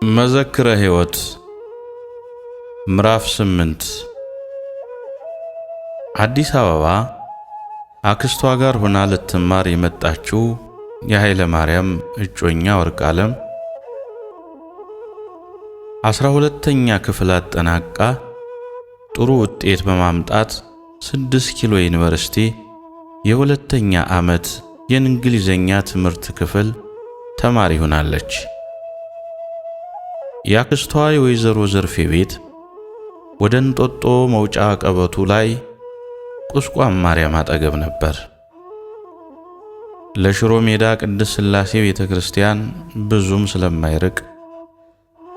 መዘክረ ሕይወት ምዕራፍ 8 አዲስ አበባ አክስቷ ጋር ሆና ልትማር የመጣችው የኃይለ ማርያም እጮኛ ወርቅዓለም 12ኛ ክፍል አጠናቃ ጥሩ ውጤት በማምጣት 6 ኪሎ ዩኒቨርሲቲ የሁለተኛ ዓመት የእንግሊዘኛ ትምህርት ክፍል ተማሪ ሆናለች። ያክስቷ የወይዘሮ ዘርፌ ቤት ወደ እንጦጦ መውጫ ቀበቱ ላይ ቁስቋም ማርያም አጠገብ ነበር። ለሽሮ ሜዳ ቅድስት ሥላሴ ቤተክርስቲያን ብዙም ስለማይርቅ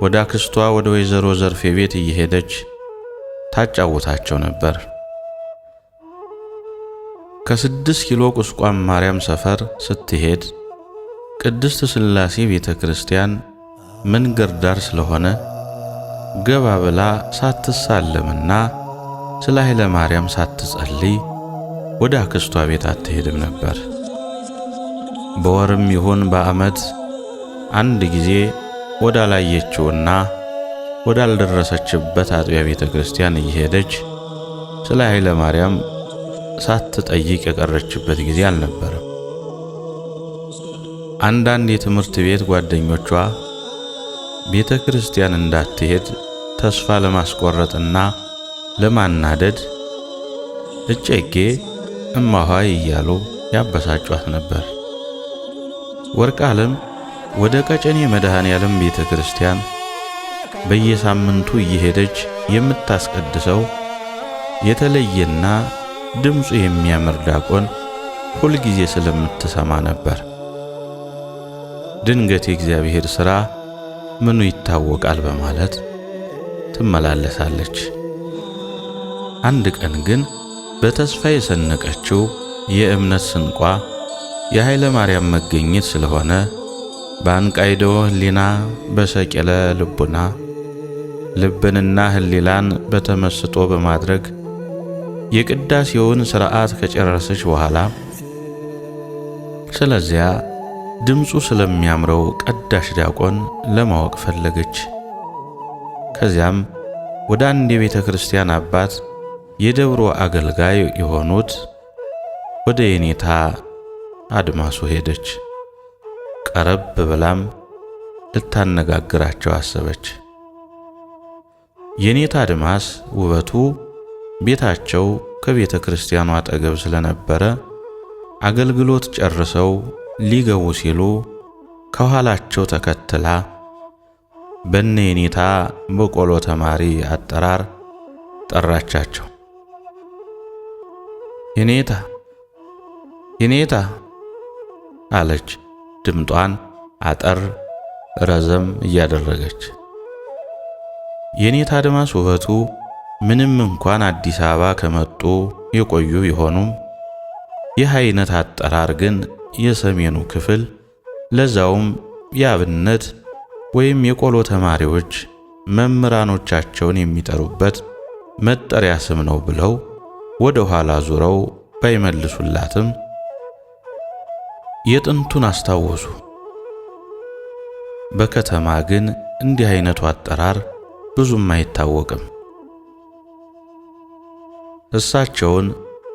ወደ አክስቷ ወደ ወይዘሮ ዘርፌ ቤት እየሄደች ታጫውታቸው ነበር። ከ6 ኪሎ ቁስቋም ማርያም ሰፈር ስትሄድ ቅድስት ሥላሴ ቤተክርስቲያን መንገድ ዳር ስለሆነ ገባ ብላ ሳትሳለምና ስለ ኃይለ ማርያም ሳትጸልይ ወደ አክስቷ ቤት አትሄድም ነበር። በወርም ይሁን በዓመት አንድ ጊዜ ወዳላየችውና ወዳልደረሰችበት አጥቢያ ቤተክርስቲያን እየሄደች ስለ ኃይለ ማርያም ሳትጠይቅ የቀረችበት ጊዜ አልነበረም። አንዳንድ የትምህርት ቤት ጓደኞቿ ቤተ ክርስቲያን እንዳትሄድ ተስፋ ለማስቆረጥና ለማናደድ እጨጌ እማሆይ እያሉ ያበሳጯት ነበር። ወርቅዓለም ወደ ቀጨኔ መድኃኔዓለም ቤተ ክርስቲያን በየሳምንቱ እየሄደች የምታስቀድሰው የተለየና ድምፁ የሚያምር ዲያቆን ሁልጊዜ ስለምትሰማ ነበር። ድንገት የእግዚአብሔር ሥራ ምኑ ይታወቃል በማለት ትመላለሳለች። አንድ ቀን ግን በተስፋ የሰነቀችው የእምነት ስንቋ የኃይለ ማርያም መገኘት ስለሆነ በአንቃይዶ ሕሊና በሰቄለ ልቡና ልብንና ሕሊናን በተመስጦ በማድረግ የቅዳሴውን ሥርዓት ከጨረሰች በኋላ ስለዚያ ድምፁ ስለሚያምረው ቀዳሽ ዲያቆን ለማወቅ ፈለገች። ከዚያም ወደ አንድ የቤተ ክርስቲያን አባት የደብሮ አገልጋይ የሆኑት ወደ የኔታ አድማሱ ሄደች። ቀረብ ብላም ልታነጋግራቸው አሰበች። የኔታ አድማስ ውበቱ ቤታቸው ከቤተ ክርስቲያኑ አጠገብ ስለነበረ አገልግሎት ጨርሰው ሊገቡ ሲሉ ከኋላቸው ተከትላ በነ የኔታ በቆሎ ተማሪ አጠራር ጠራቻቸው። የኔታ የኔታ አለች፣ ድምጧን አጠር ረዘም እያደረገች። የኔታ አድማስ ውበቱ ምንም እንኳን አዲስ አበባ ከመጡ የቆዩ ቢሆኑም ይህ አይነት አጠራር ግን የሰሜኑ ክፍል ለዛውም የአብነት ወይም የቆሎ ተማሪዎች መምህራኖቻቸውን የሚጠሩበት መጠሪያ ስም ነው ብለው ወደ ኋላ ዙረው ባይመልሱላትም የጥንቱን አስታወሱ። በከተማ ግን እንዲህ አይነቱ አጠራር ብዙም አይታወቅም። እሳቸውን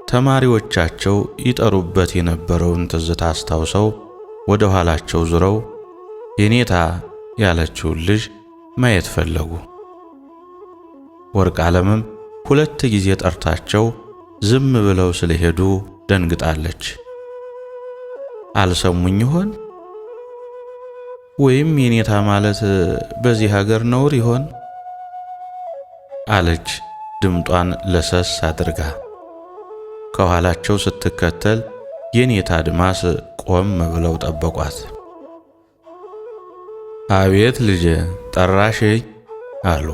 ተማሪዎቻቸው ይጠሩበት የነበረውን ትዝታ አስታውሰው ወደ ኋላቸው ዙረው የኔታ ያለችውን ልጅ ማየት ፈለጉ። ወርቅዓለምም 2 ጊዜ ጠርታቸው ዝም ብለው ስለሄዱ ደንግጣለች። አልሰሙኝ ይሆን? ወይም የኔታ ማለት በዚህ ሀገር ነውር ይሆን? አለች ድምጧን ለሰስ አድርጋ። ከኋላቸው ስትከተል የኔታ አድማስ ቆም ብለው ጠበቋት። አቤት ልጄ ጠራሽኝ አሉ።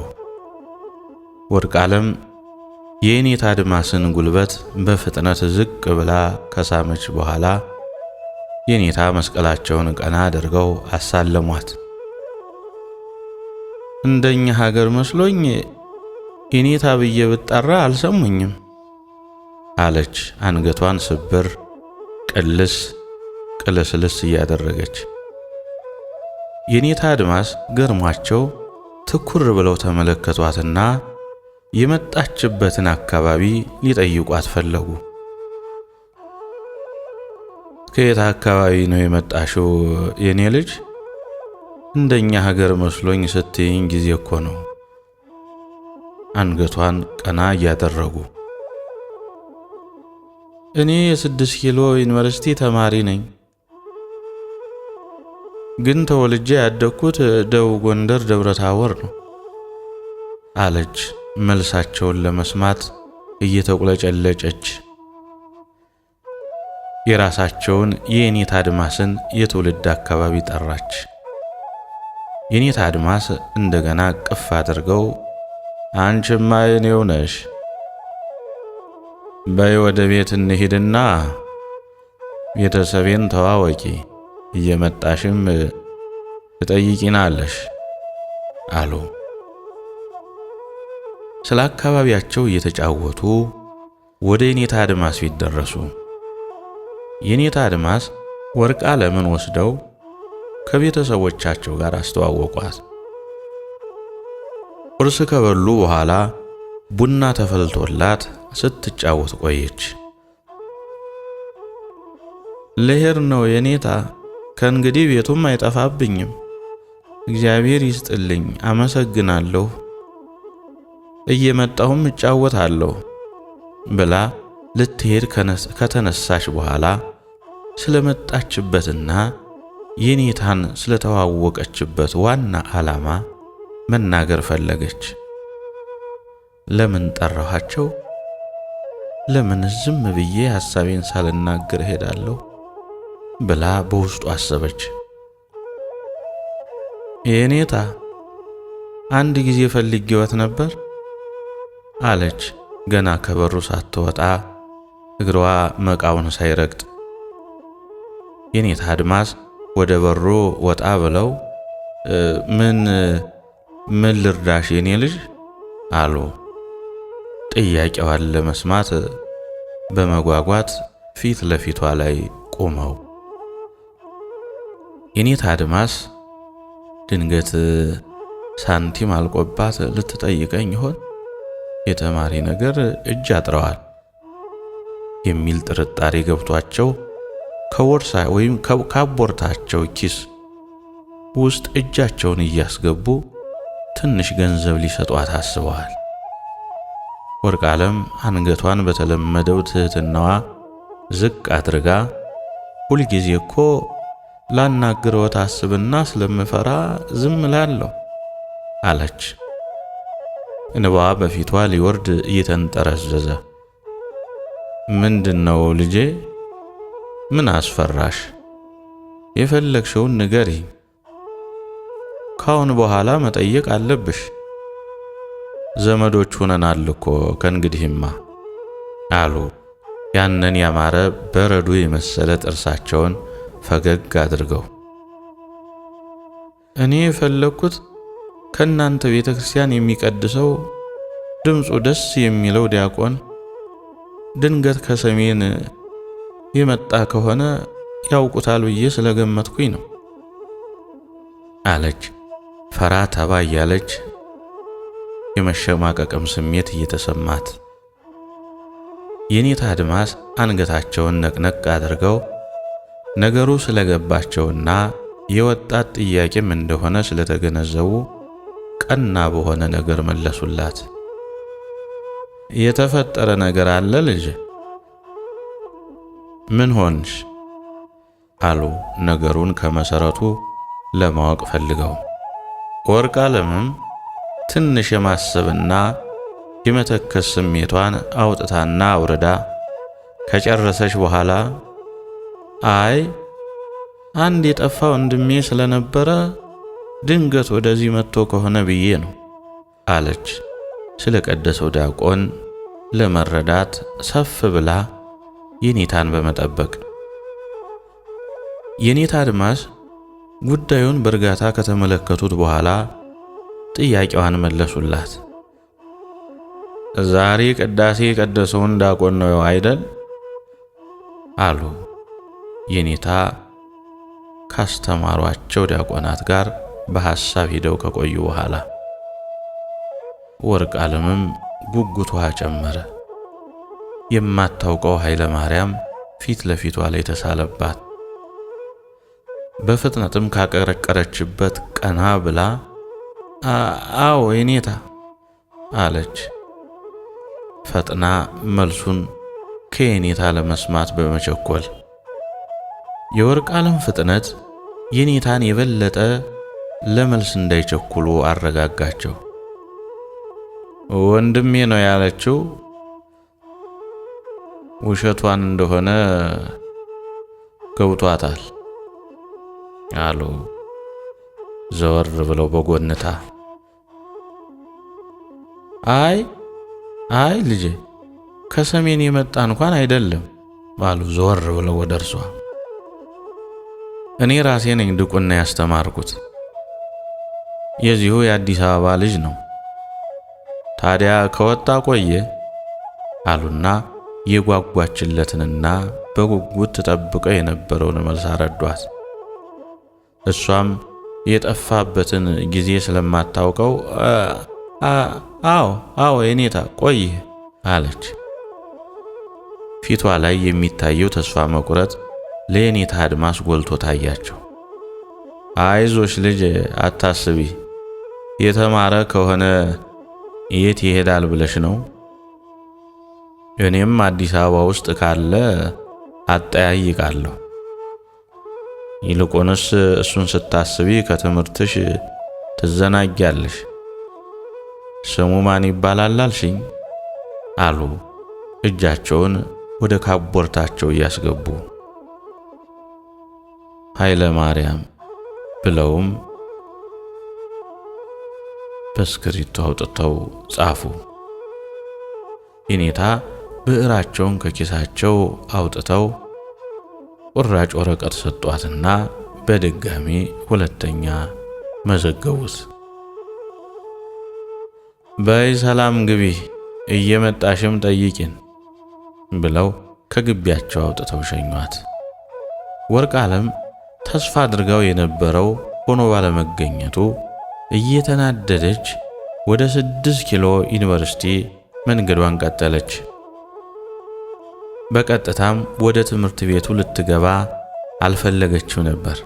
ወርቅዓለም የኔታ አድማስን ጉልበት በፍጥነት ዝቅ ብላ ከሳመች በኋላ የኔታ መስቀላቸውን ቀና አድርገው አሳለሟት። እንደኛ ሀገር መስሎኝ የኔታ ብዬ ብጠራ አልሰሙኝም አለች አንገቷን ስብር ቅልስልስ እያደረገች። የኔታ አድማስ ገርሟቸው ትኩር ብለው ተመለከቷትና የመጣችበትን አካባቢ ሊጠይቋት ፈለጉ። ከየት አካባቢ ነው የመጣሽው የኔ ልጅ? እንደኛ ሀገር መስሎኝ ስትይኝ ጊዜ እኮ ነው። አንገቷን ቀና እያደረጉ እኔ የ6 ኪሎ ዩኒቨርሲቲ ተማሪ ነኝ፣ ግን ተወልጄ ያደግኩት ደቡብ ጎንደር ደብረ ታቦር ነው አለች መልሳቸውን ለመስማት እየተቁለጨለጨች። የራሳቸውን የኔታ አድማስን የትውልድ አካባቢ ጠራች። የኔታ አድማስ እንደገና ቅፍ አድርገው አንቺማ የኔው ነሽ፣ በይ ወደ ቤት እንሂድና ቤተሰቤን ተዋወቂ፣ እየመጣሽም ትጠይቂናለሽ አሉ። ስለ አካባቢያቸው እየተጫወቱ ወደ የኔታ አድማስ ፊት ደረሱ። የኔታ አድማስ ወርቅ ዓለምን ወስደው ከቤተሰቦቻቸው ጋር አስተዋወቋት። ቁርስ ከበሉ በኋላ ቡና ተፈልቶላት ስትጫወት ቆየች። ልሄድ ነው የኔታ፣ ከእንግዲህ ቤቱም አይጠፋብኝም፣ እግዚአብሔር ይስጥልኝ፣ አመሰግናለሁ፣ እየመጣሁም እጫወታለሁ ብላ ልትሄድ ከተነሳች በኋላ ስለመጣችበትና የኔታን ስለተዋወቀችበት ዋና ዓላማ መናገር ፈለገች። ለምን ጠራኋቸው? ለምን ዝም ብዬ ሐሳቤን ሳልናገር ሄዳለሁ ብላ በውስጡ አሰበች። የኔታ አንድ ጊዜ ፈልጌዎት ነበር አለች ገና ከበሩ ሳትወጣ እግሯ መቃውን ሳይረግጥ። የኔታ አድማስ ወደ በሩ ወጣ ብለው ምን ልርዳሽ የኔ ልጅ አሉ። ጥያቄዋን ለመስማት በመጓጓት ፊት ለፊቷ ላይ ቆመው። የኔታ አድማስ ድንገት ሳንቲም አልቆባት ልትጠይቀኝ ይሆን? የተማሪ ነገር እጅ አጥረዋል የሚል ጥርጣሬ ገብቷቸው ከቦርሳ ወይም ከቦርታቸው ኪስ ውስጥ እጃቸውን እያስገቡ ትንሽ ገንዘብ ሊሰጧት አስበዋል። ወርቅ ዓለም አንገቷን በተለመደው ትህትናዋ ዝቅ አድርጋ ሁልጊዜ እኮ ላናግረዎት አስብና ስለምፈራ ዝም እላለሁ አለች። እንባዋ በፊቷ ሊወርድ እየተንጠረዘዘ ምንድነው ልጄ? ምን አስፈራሽ? የፈለግሽውን ንገሪኝ። ካሁን በኋላ መጠየቅ አለብሽ። ዘመዶች ሆነናል እኮ ከእንግዲህማ አሉ። ያንን ያማረ በረዶ የመሰለ ጥርሳቸውን ፈገግ አድርገው። እኔ የፈለግኩት ከእናንተ ቤተ ክርስቲያን የሚቀድሰው ድምፁ ደስ የሚለው ዲያቆን ድንገት ከሰሜን የመጣ ከሆነ ያውቁታል ብዬ ስለገመትኩኝ ነው አለች። ፈራ ተባ እያለች የመሸማቀቅም ስሜት እየተሰማት። የኔታ አድማስ አንገታቸውን ነቅነቅ አድርገው ነገሩ ስለገባቸውና የወጣት ጥያቄም እንደሆነ ስለተገነዘቡ ቀና በሆነ ነገር መለሱላት። የተፈጠረ ነገር አለ ልጅ? ምን ሆንሽ? አሉ ነገሩን ከመሰረቱ ለማወቅ ፈልገው። ወርቅ ዓለምም ትንሽ የማሰብና የመተከስ ስሜቷን አውጥታና አውርዳ ከጨረሰች በኋላ አይ አንድ የጠፋ ወንድሜ ስለነበረ ድንገት ወደዚህ መጥቶ ከሆነ ብዬ ነው አለች። ስለ ቀደሰው ዲያቆን ለመረዳት ሰፍ ብላ የኔታን በመጠበቅ። የኔታ አድማስ ጉዳዩን በእርጋታ ከተመለከቱት በኋላ ጥያቄዋን መለሱላት። ዛሬ ቅዳሴ የቀደሰውን ዲያቆን ነው አይደል? አሉ። የኔታ ካስተማሯቸው ዲያቆናት ጋር በሐሳብ ሄደው ከቆዩ በኋላ ወርቅ ዓለምም ጉጉቷ ጨመረ። የማታውቀው ኃይለ ማርያም ፊት ለፊቷ ላይ ተሳለባት። በፍጥነትም ካቀረቀረችበት ቀና ብላ አዎ የኔታ አለች። ፈጥና መልሱን ከየኔታ ለመስማት በመቸኮል የወርቅ ዓለም ፍጥነት የኔታን የበለጠ ለመልስ እንዳይቸኩሉ አረጋጋቸው። ወንድሜ ነው ያለችው ውሸቷን እንደሆነ ገብቷታል አሉ ዘወር ብለው በጎንታ። አይ ልጄ ከሰሜን የመጣ እንኳን አይደለም አሉ ዘወር ብለው ወደ እርሷ። እኔ ራሴ ነኝ ድቁና ያስተማርኩት፣ የዚሁ የአዲስ አበባ ልጅ ነው። ታዲያ ከወጣ ቆየ አሉና የጓጓችለትንና በጉጉት ተጠብቀው የነበረውን መልስ አረዷት። እሷም የጠፋበትን ጊዜ ስለማታውቀው አዎ የኔታ ቆየ አለች። ፊቷ ላይ የሚታየው ተስፋ መቁረጥ ለየኔታ አድማስ ጎልቶ ታያቸው። አይዞሽ ልጅ አታስቢ፣ የተማረ ከሆነ የት ይሄዳል ብለሽ ነው? እኔም አዲስ አበባ ውስጥ ካለ አጠያይቃለሁ። ይልቁንስ እሱን ስታስቢ ከትምህርትሽ ትዘናጊያለሽ። ስሙ ማን ይባላል አልሽኝ? አሉ እጃቸውን ወደ ካቦርታቸው እያስገቡ። ኃይለ ማርያም ብለውም በስክሪቶ አውጥተው ጻፉ። የኔታ ብዕራቸውን ከኪሳቸው አውጥተው ቁራጭ ወረቀት ሰጧትና በድጋሚ ሁለተኛ መዘገቡት። በይ ሰላም ግቢ፣ እየመጣሽም ጠይቂን ብለው ከግቢያቸው አውጥተው ሸኟት። ወርቅ ዓለም ተስፋ አድርጋው የነበረው ሆኖ ባለመገኘቱ እየተናደደች ወደ 6 ኪሎ ዩኒቨርሲቲ መንገዷን ቀጠለች። በቀጥታም ወደ ትምህርት ቤቱ ልትገባ አልፈለገችው ነበር።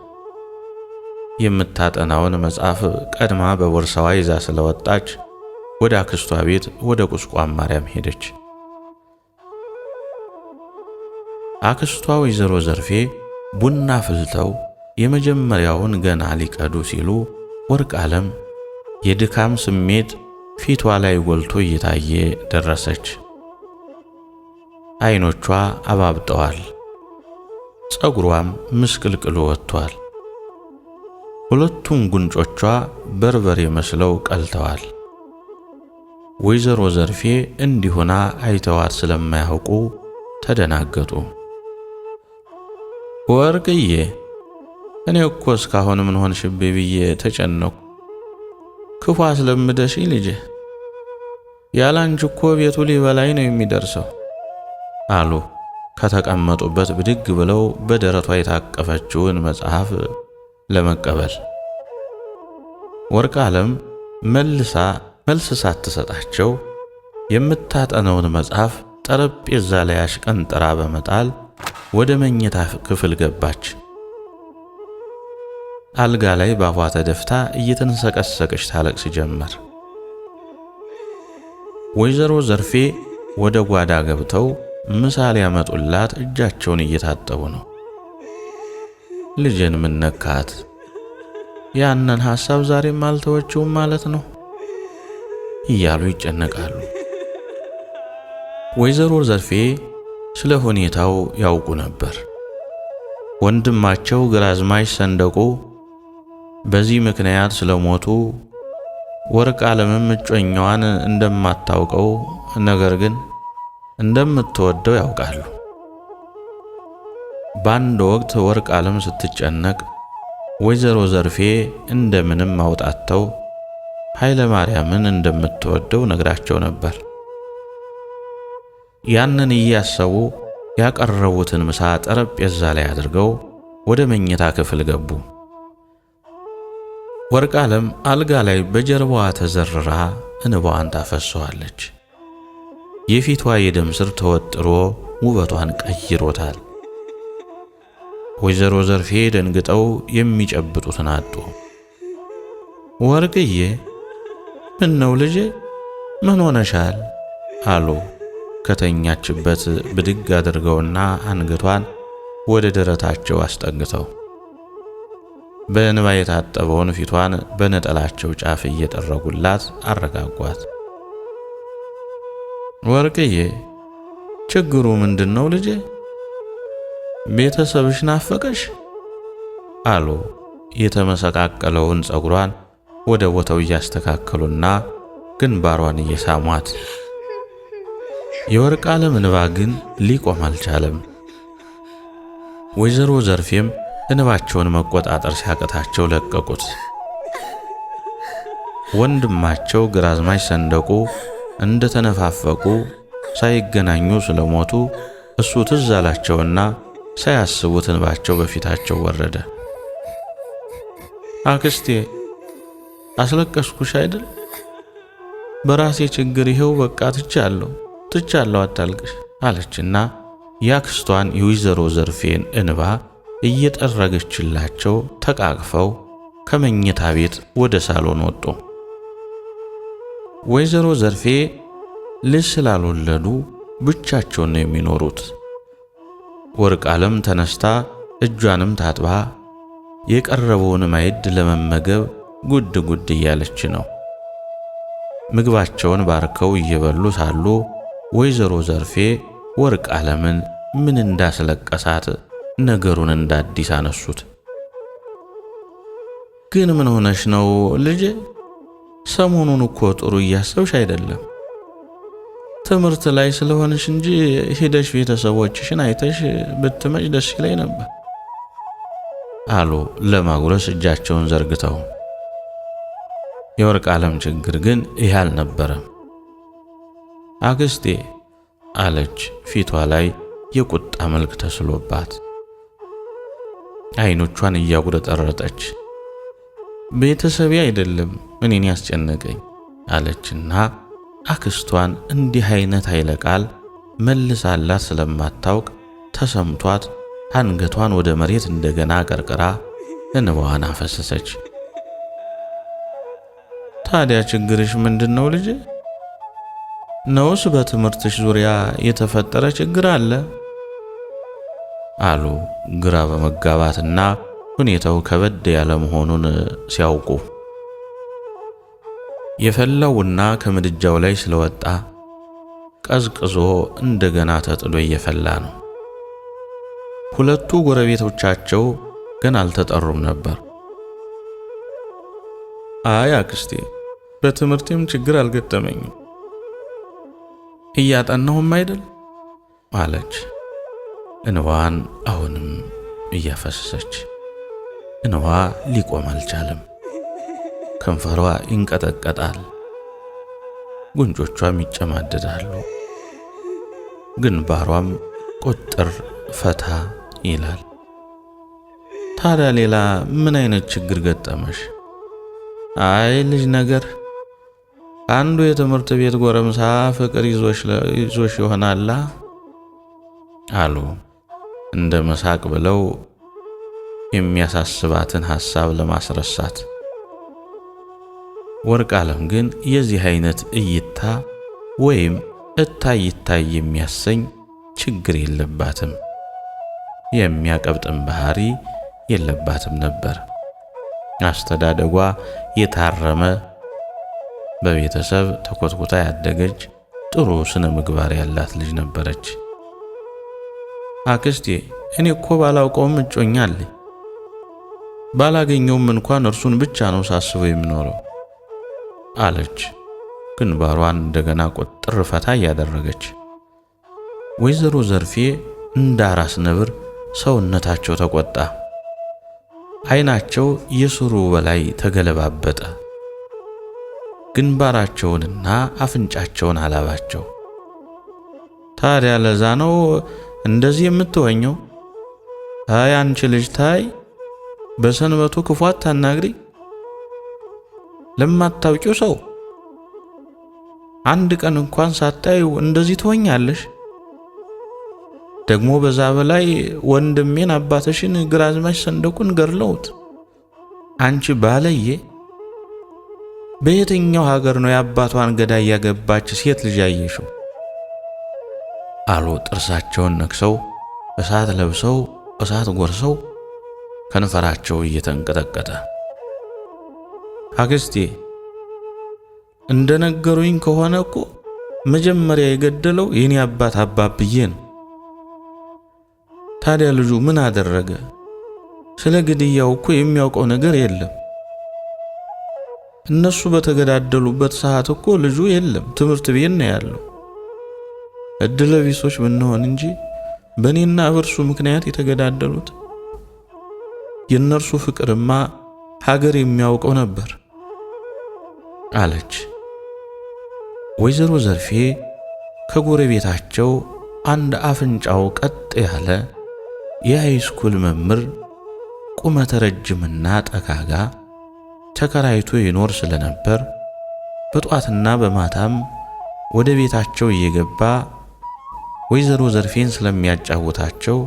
የምታጠናውን መጽሐፍ ቀድማ በቦርሳዋ ይዛ ስለወጣች ወደ አክስቷ ቤት ወደ ቁስቋም ማርያም ሄደች። አክስቷ ወይዘሮ ዘርፌ ቡና ፍልተው የመጀመሪያውን ገና ሊቀዱ ሲሉ ወርቅ ዓለም የድካም ስሜት ፊቷ ላይ ጎልቶ እየታየ ደረሰች። አይኖቿ አባብጠዋል፣ ጸጉሯም ምስቅልቅሉ ወጥቷል። ሁለቱም ጉንጮቿ በርበሬ መስለው ቀልተዋል። ወይዘሮ ዘርፌ እንዲሆና አይተዋት ስለማያውቁ ተደናገጡ። ወርቅዬ እኔ እኮ እስካሁን ምን ሆንሽብኝ ብዬ ተጨነኩ። ክፉ አስለምደሽ ልጄ፣ ያላንቺ እኮ ቤቱ ሊበላይ ነው የሚደርሰው አሉ ከተቀመጡበት ብድግ ብለው በደረቷ የታቀፈችውን መጽሐፍ ለመቀበል። ወርቅ ዓለም መልስ ሳትሰጣቸው የምታጠነውን መጽሐፍ ጠረጴዛ ላይ አሽቀንጥራ በመጣል ወደ መኝታ ክፍል ገባች። አልጋ ላይ ባፏ ተደፍታ እየተንሰቀሰቀች ታለቅስ ጀመር። ወይዘሮ ዘርፌ ወደ ጓዳ ገብተው ምሳሌ ያመጡላት እጃቸውን እየታጠቡ ነው። ልጅን ምን ነካት? ያንን ሐሳብ ዛሬም አልተወችውም ማለት ነው እያሉ ይጨነቃሉ። ወይዘሮ ዘርፌ ስለ ሁኔታው ያውቁ ነበር። ወንድማቸው ግራዝማች ሰንደቁ በዚህ ምክንያት ስለሞቱ ወርቅ ዓለምም እጮኛዋን እንደማታውቀው ነገር ግን እንደምትወደው ያውቃሉ። በአንድ ወቅት ወርቅ ዓለም ስትጨነቅ ወይዘሮ ዘርፌ እንደምንም አውጣተው ኃይለ ማርያምን እንደምትወደው ነግራቸው ነበር። ያንን እያሰቡ ያቀረቡትን ምሳ ጠረጴዛ ላይ አድርገው ወደ መኝታ ክፍል ገቡ። ወርቅ ዓለም አልጋ ላይ በጀርባዋ ተዘርራ እንባዋን ታፈሰዋለች። የፊቷ የደም ስር ተወጥሮ ውበቷን ቀይሮታል። ወይዘሮ ዘርፌ ደንግጠው የሚጨብጡትን አጡ። ወርቅዬ ምን ነው ልጄ ምን ሆነሻል? አሉ ከተኛችበት ብድግ አድርገውና አንገቷን ወደ ደረታቸው አስጠግተው በእንባ የታጠበውን ፊቷን በነጠላቸው ጫፍ እየጠረጉላት አረጋጓት። ወርቅዬ ችግሩ ምንድነው ልጄ? ቤተሰብሽ ናፈቀሽ? አሉ የተመሰቃቀለውን ጸጉሯን ወደ ቦታው እያስተካከሉና ግንባሯን እየሳሟት። የወርቅ ዓለም እንባ ግን ሊቆም አልቻለም። ወይዘሮ ዘርፌም እንባቸውን መቆጣጠር ሲያቅታቸው ለቀቁት። ወንድማቸው ግራዝማች ሰንደቁ እንደተነፋፈቁ ሳይገናኙ ስለሞቱ እሱ ትዝ አላቸውና ሳያስቡት እንባቸው በፊታቸው ወረደ። አክስቴ አስለቀስኩሽ አይደል? በራሴ ችግር ይሄው በቃ ትቻለሁ አታልቅሽ አለችና ያክስቷን የወይዘሮ ዘርፌን እንባ እየጠረገችላቸው ተቃቅፈው ከመኝታ ቤት ወደ ሳሎን ወጡ። ወይዘሮ ዘርፌ ልጅ ስላልወለዱ ብቻቸውን ነው የሚኖሩት። ወርቅ ዓለም ተነስታ እጇንም ታጥባ የቀረበውን ማዕድ ለመመገብ ጉድ ጉድ እያለች ነው። ምግባቸውን ባርከው እየበሉ ሳሉ ወይዘሮ ዘርፌ ወርቅ ዓለምን ምን እንዳስለቀሳት ነገሩን እንዳዲስ አነሱት። ግን ምን ሆነሽ ነው ልጄ? ሰሞኑን እኮ ጥሩ እያሰብሽ አይደለም። ትምህርት ላይ ስለሆነሽ እንጂ ሄደሽ ቤተሰቦችሽን አይተሽ ብትመጭ ደስ ይለኝ ነበር አሉ ለማጉረስ እጃቸውን ዘርግተው። የወርቅ ዓለም ችግር ግን ይህ አልነበረም። አክስቴ አለች ፊቷ ላይ የቁጣ መልክ ተስሎባት አይኖቿን እያጉረጠረጠች። ቤተሰቤ አይደለም እኔን ያስጨነቀኝ አለችና አክስቷን እንዲህ አይነት ኃይለ ቃል መልሳላት ስለማታውቅ ተሰምቷት አንገቷን ወደ መሬት እንደገና ቀርቅራ እንባዋን አፈሰሰች። ታዲያ ችግርሽ ምንድነው ልጄ? ነውስ በትምህርትሽ ዙሪያ የተፈጠረ ችግር አለ? አሉ ግራ በመጋባትና ሁኔታው ከበድ ያለ መሆኑን ሲያውቁ። የፈላውና ከምድጃው ላይ ስለወጣ ቀዝቅዞ እንደገና ተጥሎ እየፈላ ነው። ሁለቱ ጎረቤቶቻቸው ግን አልተጠሩም ነበር። አይ አክስቴ በትምህርቴም ችግር አልገጠመኝም፣ እያጠናሁም አይደል አለች እንባዋን አሁንም እያፈሰሰች። እንባ ሊቆም አልቻለም። ከንፈሯ ይንቀጠቀጣል፣ ጉንጮቿም ይጨማደዳሉ፣ ግንባሯም ቁጥር ፈታ ይላል። ታዲያ ሌላ ምን አይነት ችግር ገጠመሽ? አይ ልጅ ነገር አንዱ የትምህርት ቤት ጎረምሳ ፍቅር ይዞሽ ይሆናላ አሉ እንደ መሳቅ ብለው የሚያሳስባትን ሐሳብ ለማስረሳት። ወርቅ ዓለም ግን የዚህ አይነት እይታ ወይም እታይ የሚያሰኝ ችግር የለባትም፣ የሚያቀብጥም ባህሪ የለባትም ነበር። አስተዳደጓ የታረመ በቤተሰብ ተኮትኩታ ያደገች ጥሩ ስነ ምግባር ያላት ልጅ ነበረች። አክስቴ እኔ እኮ ባላውቀውም እጮኛ አለኝ፣ ባላገኘውም እንኳን እርሱን ብቻ ነው ሳስበው የምኖረው አለች ግንባሯን እንደገና ቁጥር ፈታ ያደረገች። ወይዘሮ ዘርፌ እንዳራስ ነብር ሰውነታቸው ተቆጣ። አይናቸው የሱሩ በላይ ተገለባበጠ። ግንባራቸውንና አፍንጫቸውን አላባቸው። ታዲያ ለዛ ነው እንደዚህ የምትወኘው? አይ አንቺ ልጅ ታይ፣ በሰንበቱ ክፉ አታናግሪ ለማታውቂው ሰው አንድ ቀን እንኳን ሳታዩ እንደዚህ ትሆኛለሽ? ደግሞ በዛ በላይ ወንድሜን አባትሽን ግራዝማች ሰንደቁን ገርለውት አንቺ ባለየ በየትኛው ሀገር ነው የአባቷን ገዳይ ያገባች ሴት ልጅ ያየሽው? አሉ ጥርሳቸውን ነክሰው እሳት ለብሰው እሳት ጎርሰው ከንፈራቸው እየተንቀጠቀጠ። አክስቴ እንደነገሩኝ ከሆነ እኮ መጀመሪያ የገደለው የኔ አባት አባብዬ ነው። ታዲያ ልጁ ምን አደረገ? ስለ ግድያው እኮ የሚያውቀው ነገር የለም። እነሱ በተገዳደሉበት ሰዓት እኮ ልጁ የለም፣ ትምህርት ቤት ነው ያለው። እድለቢሶች ብንሆን እንጂ በእኔና በእርሱ ምክንያት የተገዳደሉት። የእነርሱ ፍቅርማ ሀገር የሚያውቀው ነበር አለች። ወይዘሮ ዘርፌ ከጎረቤታቸው አንድ አፍንጫው ቀጥ ያለ የሃይስኩል መምህር ቁመተ ረጅምና ጠጋጋ ተከራይቶ ይኖር ስለነበር በጧትና በማታም ወደ ቤታቸው እየገባ ወይዘሮ ዘርፌን ስለሚያጫውታቸው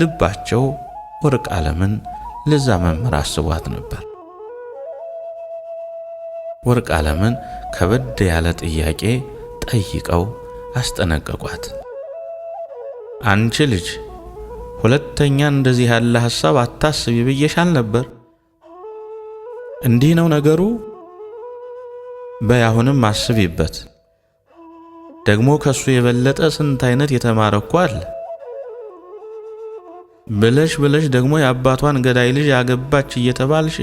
ልባቸው ወርቅ ዓለምን ለዛ መምህር አስቧት ነበር። ወርቅ ዓለምን ከበድ ያለ ጥያቄ ጠይቀው አስጠነቀቋት። አንቺ ልጅ ሁለተኛ እንደዚህ ያለ ሐሳብ አታስቢ ብዬሻል ነበር። እንዲህ ነው ነገሩ። በያሁንም አስቢበት። ደግሞ ከሱ የበለጠ ስንት አይነት የተማረኩ አለ። ብለሽ ደግሞ የአባቷን ገዳይ ልጅ ያገባች እየተባልሽ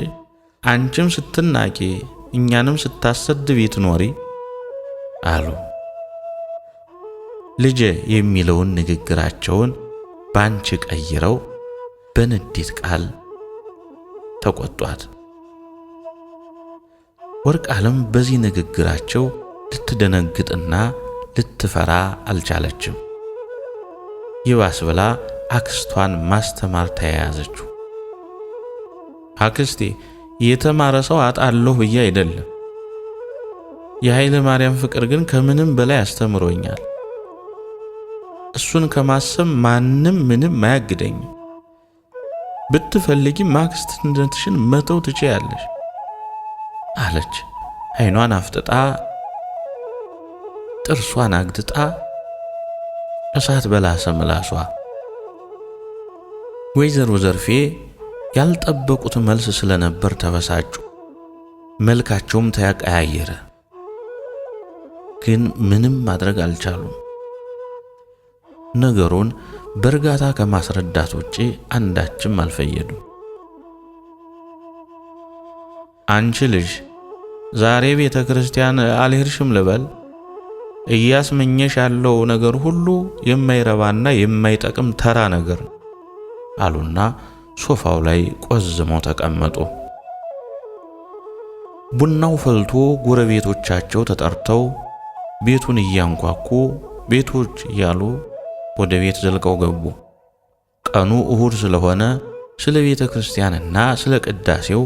አንቺም ስትናቂ እኛንም ስታሰድቢ ትኖሪ አሉ። ልጄ የሚለውን ንግግራቸውን ባንቺ ቀይረው በንዴት ቃል ተቆጧት። ወርቅ ዓለም በዚህ ንግግራቸው ልትደነግጥና ልትፈራ አልቻለችም። ይባስ ብላ አክስቷን ማስተማር ተያያዘችው። አክስቴ የተማረ ሰው አጣለሁ ብዬ አይደለም። የኃይለ ማርያም ፍቅር ግን ከምንም በላይ አስተምሮኛል። እሱን ከማሰብ ማንም ምንም አያግደኝም። ብትፈልጊም አክስትነትሽን መተው ትችያለሽ አለች። አይኗን አፍጥጣ ጥርሷን አግጥጣ እሳት በላሰ ምላሷ። ወይዘሮ ዘርፌ ያልጠበቁት መልስ ስለነበር ተበሳጩ። መልካቸውም ተያቀያየረ። ግን ምንም ማድረግ አልቻሉም። ነገሩን በእርጋታ ከማስረዳት ውጪ አንዳችም አልፈየዱም። አንቺ ልጅ ዛሬ ቤተ ክርስቲያን አልሄድሽም ልበል? እያስመኘሽ ያለው ነገር ሁሉ የማይረባና የማይጠቅም ተራ ነገር አሉና ሶፋው ላይ ቆዝመው ተቀመጡ። ቡናው ፈልቶ ጎረቤቶቻቸው ተጠርተው ቤቱን እያንኳኩ ቤቶች እያሉ ወደ ቤት ዘልቀው ገቡ። ቀኑ እሁድ ስለሆነ ስለ ቤተ ክርስቲያንና ስለ ቅዳሴው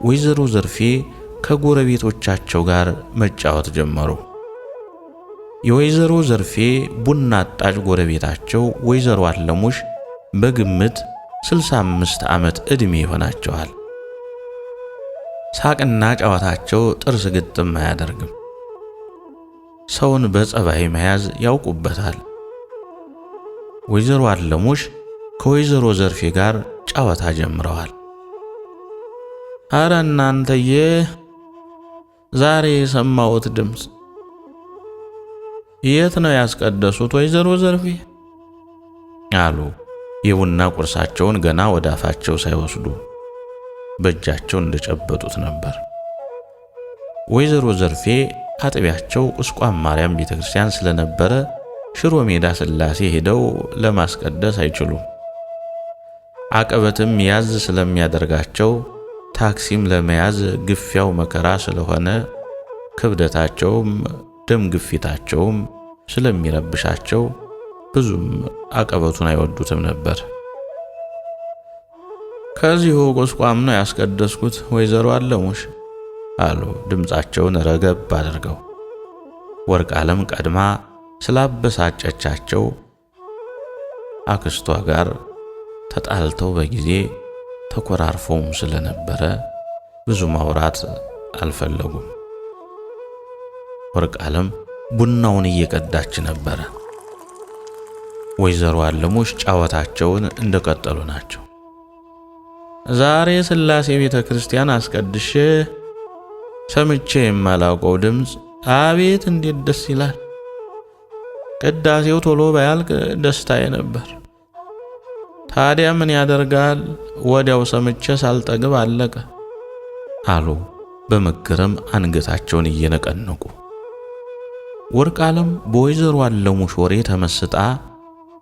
ወይዘሮ ዘርፌ ከጎረቤቶቻቸው ጋር መጫወት ጀመሩ። የወይዘሮ ዘርፌ ቡና አጣጭ ጎረቤታቸው ወይዘሮ አለሙሽ በግምት 65 ዓመት ዕድሜ ይሆናቸዋል። ሳቅና ጨዋታቸው ጥርስ ግጥም አያደርግም። ሰውን በጸባይ መያዝ ያውቁበታል። ወይዘሮ አለሙሽ ከወይዘሮ ዘርፌ ጋር ጨዋታ ጀምረዋል። አረ እናንተዬ ዛሬ የሰማሁት ድምፅ የት ነው ያስቀደሱት ወይዘሮ ዘርፌ? አሉ የቡና ቁርሳቸውን ገና ወደ አፋቸው ሳይወስዱ በእጃቸው እንደጨበጡት ነበር። ወይዘሮ ዘርፌ አጥቢያቸው ቁስቋም ማርያም ቤተክርስቲያን ስለነበረ ሽሮ ሜዳ ስላሴ ሄደው ለማስቀደስ አይችሉም። አቀበትም ያዝ ስለሚያደርጋቸው ታክሲም ለመያዝ ግፊያው መከራ ስለሆነ ክብደታቸውም ደም ግፊታቸውም ስለሚረብሻቸው ብዙም አቀበቱን አይወዱትም ነበር። ከዚሁ ቁስቋም ነው ያስቀደስኩት ወይዘሮ አለሙሽ አሉ ድምፃቸውን ረገብ አድርገው። ወርቅ ዓለም ቀድማ ስላበሳጨቻቸው አክስቷ ጋር ተጣልተው በጊዜ ተኮራርፈውም ስለነበረ ብዙ ማውራት አልፈለጉም። ወርቅ ዓለም ቡናውን እየቀዳች ነበረ። ወይዘሮ አለሙሽ ጫወታቸውን እንደቀጠሉ ናቸው። ዛሬ ስላሴ ቤተ ክርስቲያን አስቀድሼ ሰምቼ የማላውቀው ድምፅ አቤት እንዴት ደስ ይላል! ቅዳሴው ቶሎ ባያልቅ ደስታዬ ነበር። ታዲያ ምን ያደርጋል ወዲያው ሰምቼ ሳልጠግብ አለቀ አሉ በመገረም አንገታቸውን እየነቀነቁ። ወርቅ ዓለም በወይዘሮ አለሙሽ ወሬ ተመስጣ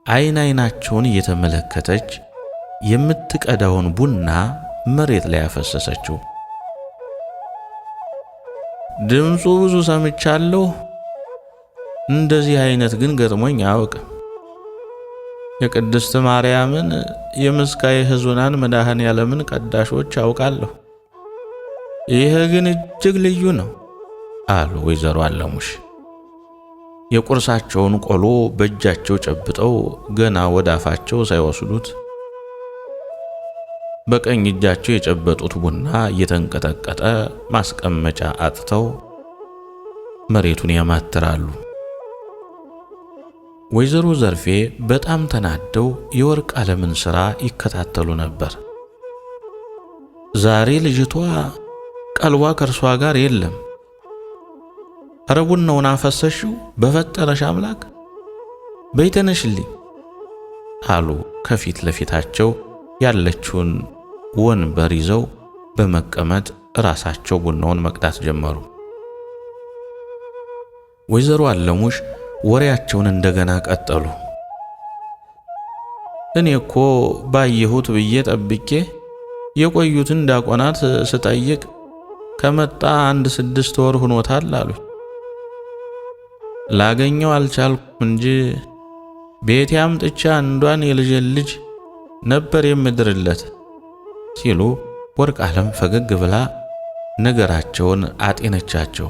አይናቸውን እየተመለከተች የምትቀዳውን ቡና መሬት ላይ ያፈሰሰችው። ድምፁ ብዙ ሰምቻለሁ፣ እንደዚህ አይነት ግን ገጥሞኝ አያውቅም። የቅድስት ማርያምን የምስካየ ሕዙናን መድኃኔዓለምን ቀዳሾች አውቃለሁ። ይህ ግን እጅግ ልዩ ነው አሉ ወይዘሮ አለሙሽ። የቁርሳቸውን ቆሎ በእጃቸው ጨብጠው ገና ወደ አፋቸው ሳይወስዱት በቀኝ እጃቸው የጨበጡት ቡና እየተንቀጠቀጠ ማስቀመጫ አጥተው መሬቱን ያማትራሉ። ወይዘሮ ዘርፌ በጣም ተናደው የወርቅ ዓለምን ሥራ ይከታተሉ ነበር። ዛሬ ልጅቷ ቀልቧ ከእርሷ ጋር የለም። ኧረ ቡናውን አፈሰሽው በፈጠረሽ አምላክ በይተነሽልኝ አሉ ከፊት ለፊታቸው ያለችውን ወንበር ይዘው በመቀመጥ ራሳቸው ቡናውን መቅዳት ጀመሩ። ወይዘሮ አለሙሽ ወሬያቸውን እንደገና ቀጠሉ። እኔ እኮ ባየሁት ብዬ ጠብቄ የቆዩትን ዲያቆናት ስጠይቅ ከመጣ 6 ወር ሆኖታል አሉኝ። ላገኘው አልቻልኩም እንጂ ቤቴ አምጥቼ አንዷን የልጄን ልጅ ነበር የምድርለት ሲሉ ወርቅ ዓለም ፈገግ ብላ ነገራቸውን አጤነቻቸው።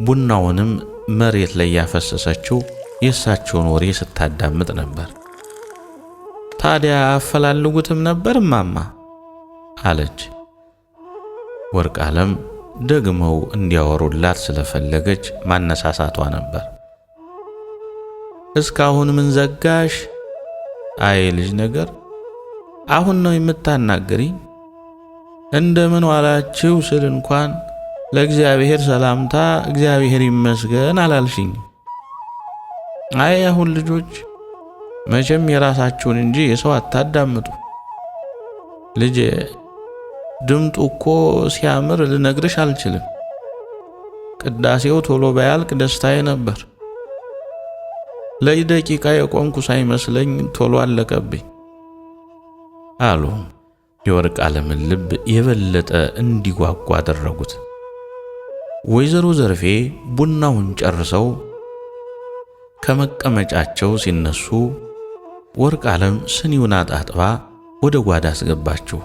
ቡናውንም መሬት ላይ ያፈሰሰችው የእሳቸውን ወሬ ስታዳምጥ ነበር። ታዲያ አፈላልጉትም ነበር ማማ አለች። ወርቅ ዓለም ደግመው እንዲያወሩላት ስለፈለገች ማነሳሳቷ ነበር። እስካሁን ምን ዘጋሽ? አይ ልጅ ነገር አሁን ነው የምታናገሪኝ? እንደምን ዋላችሁ ስል እንኳን ለእግዚአብሔር ሰላምታ እግዚአብሔር ይመስገን አላልሽኝ። አይ አሁን ልጆች መቼም የራሳችሁን እንጂ የሰው አታዳምጡ። ልጄ ድምጡ እኮ ሲያምር ልነግርሽ አልችልም። ቅዳሴው ቶሎ ባያልቅ ደስታዬ ነበር። ለደቂቃ የቆምኩ ሳይመስለኝ ቶሎ አለቀብኝ አሉ። የወርቅ ዓለምን ልብ የበለጠ እንዲጓጓ አደረጉት። ወይዘሮ ዘርፌ ቡናውን ጨርሰው ከመቀመጫቸው ሲነሱ ወርቅ ዓለም ስኒውን አጣጥባ ወደ ጓዳ አስገባችው።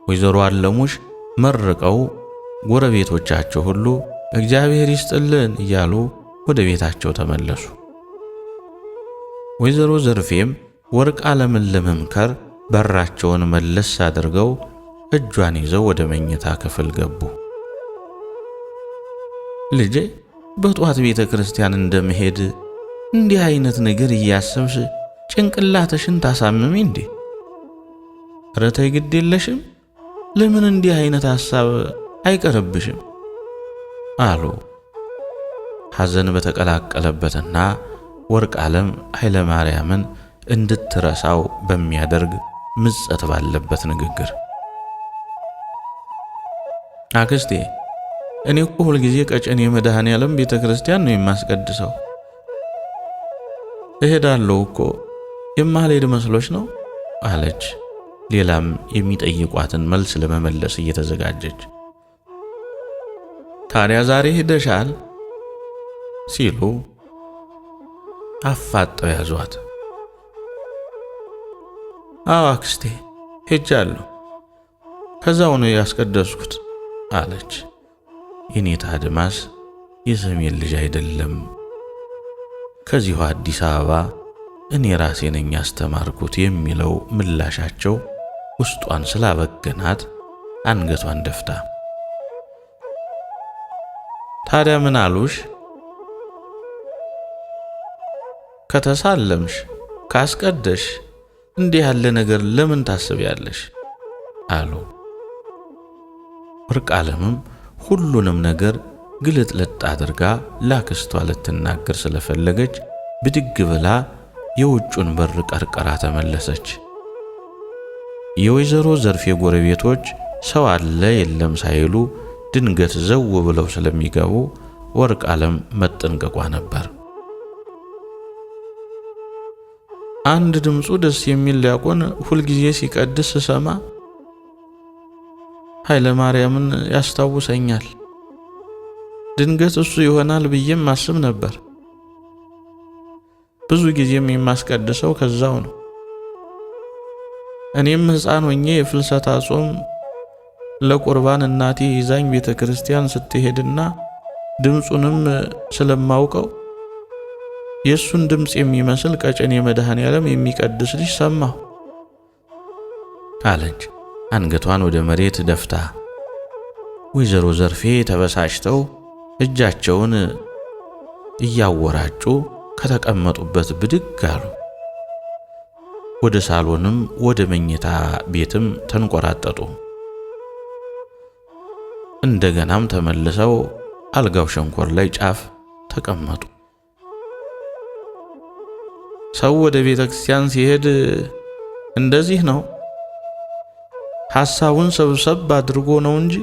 ወይዘሮ አለሙሽ መርቀው ጎረቤቶቻቸው ሁሉ እግዚአብሔር ይስጥልን እያሉ ወደ ቤታቸው ተመለሱ። ወይዘሮ ዘርፌም ወርቅ ዓለምን ለመምከር በራቸውን መለስ አድርገው እጇን ይዘው ወደ መኝታ ክፍል ገቡ። ልጄ በጧት ቤተ ክርስቲያን እንደመሄድ እንዲህ አይነት ነገር እያሰብሽ ጭንቅላትሽን ታሳምሚ እንዴ? ኧረ ተይ ግድ የለሽም። ለምን እንዲህ አይነት ሐሳብ አይቀርብሽም? አሉ ሐዘን በተቀላቀለበትና ወርቅ ዓለም ኃይለ ማርያምን እንድትረሳው በሚያደርግ ምጸት ባለበት ንግግር። አክስቴ እኔ እኮ ሁልጊዜ ቀጨኔ መድኃኔዓለም ቤተ ክርስቲያን ነው የማስቀድሰው። እሄዳለሁ እኮ የማልሄድ መስሎች ነው አለች። ሌላም የሚጠይቋትን መልስ ለመመለስ እየተዘጋጀች። ታዲያ ዛሬ ሄደሻል ሲሉ አፋጠው ያዟት። አዎ አክስቴ ሄጃለሁ። ከዛው ነው ያስቀደስኩት አለች። የኔታ አድማስ የሰሜን ልጅ አይደለም፣ ከዚሁ አዲስ አበባ እኔ ራሴ ነኝ ያስተማርኩት የሚለው ምላሻቸው ውስጧን ስላበገናት አንገቷን ደፍታ፣ ታዲያ ምን አሉሽ? ከተሳለምሽ ካስቀደሽ እንዲህ ያለ ነገር ለምን ታስቢያለሽ? አሉ። ወርቅዓለምም ሁሉንም ነገር ግልጥልጥ አድርጋ ላክስቷ ልትናገር ስለፈለገች ብድግ ብላ የውጩን በር ቀርቀራ ተመለሰች። የወይዘሮ ዘርፌ ጎረቤቶች ሰው አለ የለም ሳይሉ ድንገት ዘው ብለው ስለሚገቡ ወርቅዓለም መጠንቀቋ ነበር። አንድ ድምፁ ደስ የሚል ዲያቆን ሁልጊዜ ሲቀድስ ሰማ ኃይለ ማርያምን ያስታውሰኛል። ድንገት እሱ ይሆናል ብዬም አስብ ነበር። ብዙ ጊዜም የማስቀድሰው ከዛው ነው። እኔም ሕፃን ሆኜ የፍልሰታ ጾም ለቁርባን እናቴ ይዛኝ ቤተክርስቲያን ስትሄድና ድምፁንም ስለማውቀው የሱን ድምፅ የሚመስል ቀጨኔ መድኃኔዓለም የሚቀድስ ልጅ ሰማሁ አለች አንገቷን ወደ መሬት ደፍታ። ወይዘሮ ዘርፌ ተበሳጭተው እጃቸውን እያወራጩ ከተቀመጡበት ብድግ አሉ። ወደ ሳሎንም ወደ መኝታ ቤትም ተንቆራጠጡ። እንደገናም ተመልሰው አልጋው ሸንኮር ላይ ጫፍ ተቀመጡ። ሰው ወደ ቤተክርስቲያን ሲሄድ እንደዚህ ነው፣ ሐሳቡን ሰብሰብ አድርጎ ነው እንጂ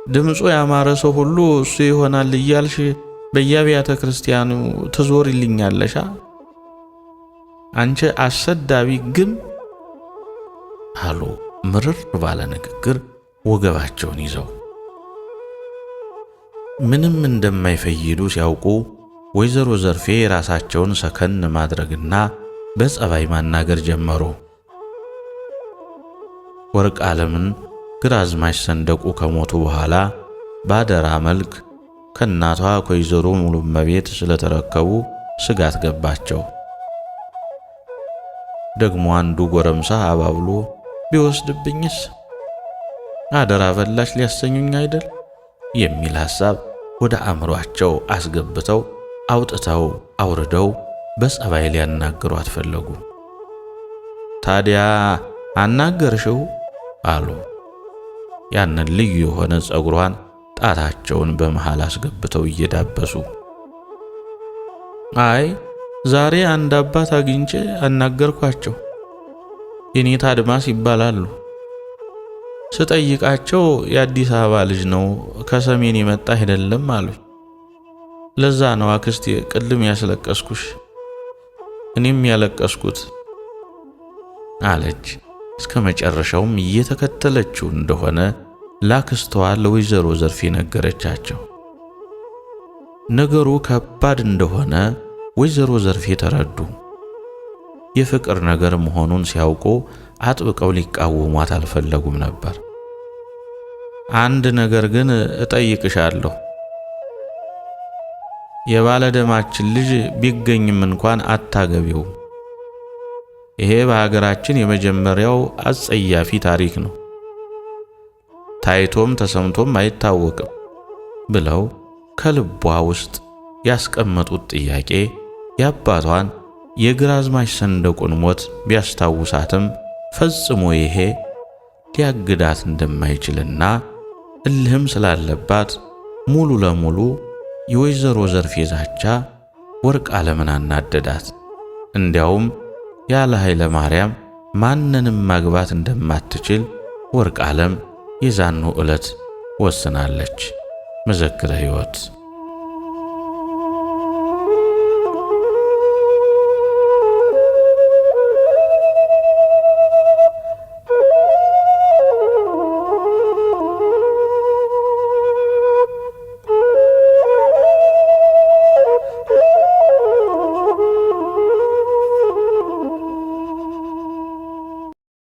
ድምፁ ያማረ ሰው ሁሉ እሱ ይሆናል እያልሽ በየቤተ ክርስቲያኑ ትዞሪልኛለሽ አንቺ አሰዳቢ ግም አሉ ምርር ባለ ንግግር ወገባቸውን ይዘው። ምንም እንደማይፈይዱ ሲያውቁ ወይዘሮ ዘርፌ ራሳቸውን ሰከን ማድረግና በጸባይ ማናገር ጀመሩ። ወርቅዓለምን ግራዝማች ሰንደቁ ከሞቱ በኋላ ባደራ መልክ ከናቷ ከወይዘሮ ሙሉመቤት ስለተረከቡ ስጋት ገባቸው። ደግሞ አንዱ ጎረምሳ አባብሎ ቢወስድብኝስ አደራ በላሽ ሊያሰኙኝ አይደል የሚል ሐሳብ ወደ አእምሯቸው አስገብተው አውጥተው አውርደው በጸባይ ሊያናገሯት ፈለጉ። ታዲያ አናገርሽው አሉ። ያንን ልዩ የሆነ ጸጉሯን ጣታቸውን በመሃል አስገብተው እየዳበሱ፣ አይ ዛሬ አንድ አባት አግኝቼ አናገርኳቸው። የኔታ አድማስ ይባላሉ። ስጠይቃቸው የአዲስ አበባ ልጅ ነው፣ ከሰሜን የመጣ አይደለም አሉኝ። ለዛ ነው አክስቴ ቅድም ያስለቀስኩሽ፣ እኔም ያለቀስኩት አለች። እስከ መጨረሻውም እየተከተለችው እንደሆነ ላክስቷ ለወይዘሮ ዘርፌ ነገረቻቸው። ነገሩ ከባድ እንደሆነ ወይዘሮ ዘርፌ ተረዱ። የፍቅር ነገር መሆኑን ሲያውቁ አጥብቀው ሊቃወሟት አልፈለጉም ነበር። አንድ ነገር ግን እጠይቅሻለሁ፣ የባለደማችን ልጅ ቢገኝም እንኳን አታገቢው። ይሄ በሀገራችን የመጀመሪያው አጸያፊ ታሪክ ነው፣ ታይቶም ተሰምቶም አይታወቅም ብለው ከልቧ ውስጥ ያስቀመጡት ጥያቄ የአባቷን የግራዝማች ሰንደቁን ሞት ቢያስታውሳትም ፈጽሞ ይሄ ሊያግዳት እንደማይችልና እልህም ስላለባት ሙሉ ለሙሉ የወይዘሮ ዘርፌ ዛቻ ወርቅዓለምን አናደዳት። እንዲያውም ያለ ኃይለ ማርያም ማንንም ማግባት እንደማትችል ወርቅዓለም የዛኑ ዕለት ወስናለች። መዘክረ ሕይወት